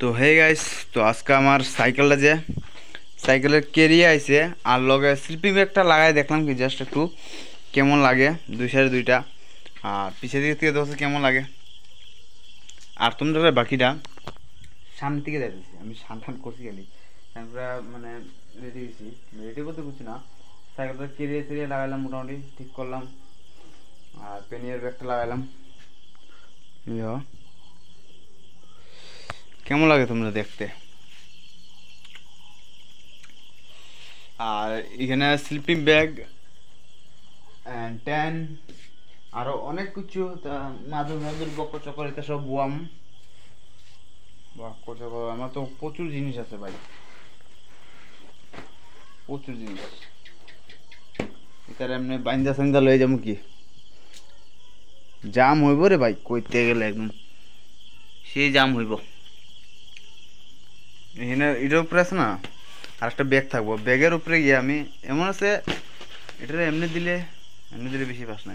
তো hey guys, তো আজকে আমার সাইকেলটা যে সাইকেলের কেরিয়ে আইছে আর লগে স্লিপিং ব্যাগটা লাগাই দেখলাম কি জাস্ট একটু কেমন লাগে। দুই সাইডে দুইটা আর পিছের দিক থেকে দেখো কেমন লাগে। আর তোমরা বাকিটা সামনে থেকে দেখতেছি আমি সান্থান করছি খালি তারপরে মানে রেডি হয়েছি, রেডি করতে বুঝছি না। সাইকেলটা কেরিয়ে সেরিয়ে লাগাইলাম, মোটামুটি ঠিক করলাম। আর পেনিয়ার ব্যাগটা লাগাইলাম। কেমন লাগে তোমরা দেখতে? আর এখানে স্লিপিং ব্যাগ ট্যান আরো অনেক কিছু মাদুর মাদুর বকর চকর এটা সব বুয়াম বকর চকর। আমার তো প্রচুর জিনিস আছে ভাই, প্রচুর জিনিস। এটার এমনি বাইন্দা সাইন্দা লয়ে যাবো কি জাম হইব রে ভাই, কইতে গেলে একদম সেই জাম হইব। এখানে এটার উপরে আছে না আর একটা ব্যাগ থাকবো, ব্যাগের উপরে গিয়ে আমি এমন আছে এটা এমনি দিলে বেশি পাস না,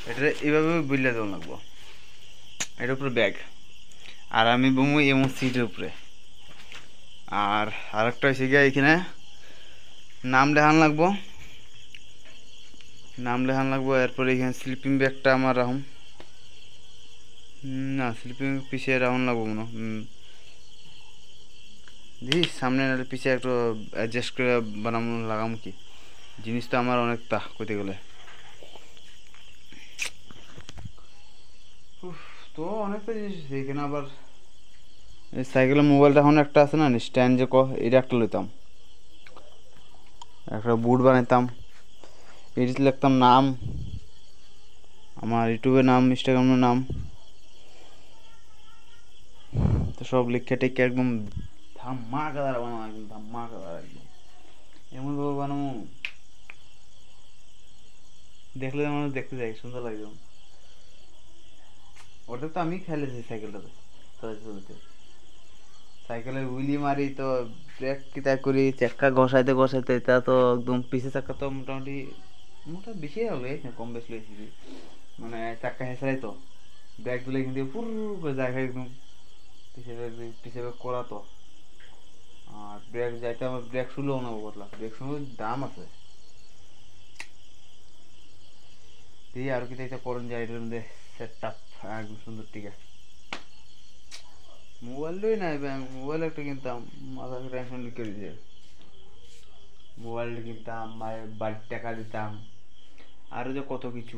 এটা এইভাবে বুঝলে দেওয়া লাগবো। এটার উপরে ব্যাগ আর আমি বমু এমন সিটের উপরে। আর আরেকটা হয়েছে গিয়ে এখানে নাম লেখান লাগবো, এরপরে এখানে স্লিপিং ব্যাগটা আমার রাখুন না, স্লিপিং পিছিয়ে রাখুন লাগবো মনে দেখি সামনে নাহলে পিছিয়ে একটু অ্যাডজাস্ট করে বানাবো লাগাম কি। জিনিস তো আমার অনেকটা কইতে গেলে তো অনেকটা জিনিস আছে এখানে। আবার এই সাইকেলের মোবাইলটা এখন একটা আছে না স্ট্যান্ড যে এটা একটা লইতাম, একটা বুট বানাইতাম, এডিট লিখতাম নাম আমার, ইউটিউবের নাম, ইনস্টাগ্রামের নাম, তো সব লিখে টেকে একদম ধামাকাদার বানাবো, একদম ধামাকাদার একদম এমনভাবে বানাবো দেখলে মানুষ দেখতে যায় সুন্দর লাগবে। ওটা তো আমি খেলেছি সাইকেলটাতে চলতে, সাইকেলের হুইলি মারি তো ব্রেক কিতা করি, চাক্কা ঘষাইতে ঘষাইতে তা তো একদম পিছে চাক্কা তো মোটামুটি বেশি হবে, কম বেশি লইছি মানে চাক্কা হেঁচড়াই তো ব্রেক দিলে কিন্তু পুর করে যায় একদম পিছে পিছে করা তো। আর ব্রেক যাইতে আমার ব্রেক শুলেও না বদলা, ব্রেক শুনে দাম আছে দিয়ে আর কি এটা করুন যায় এটার মধ্যে সেট আপ একদম সুন্দর। ঠিক আছে, মোবাইলটাই নাই, মোবাইল একটা কিনতাম মাথা টেনশন করে দিয়ে, মোবাইলটা কিনতাম, মায়ের বাড়ির টাকা দিতাম, আরও যে কত কিছু।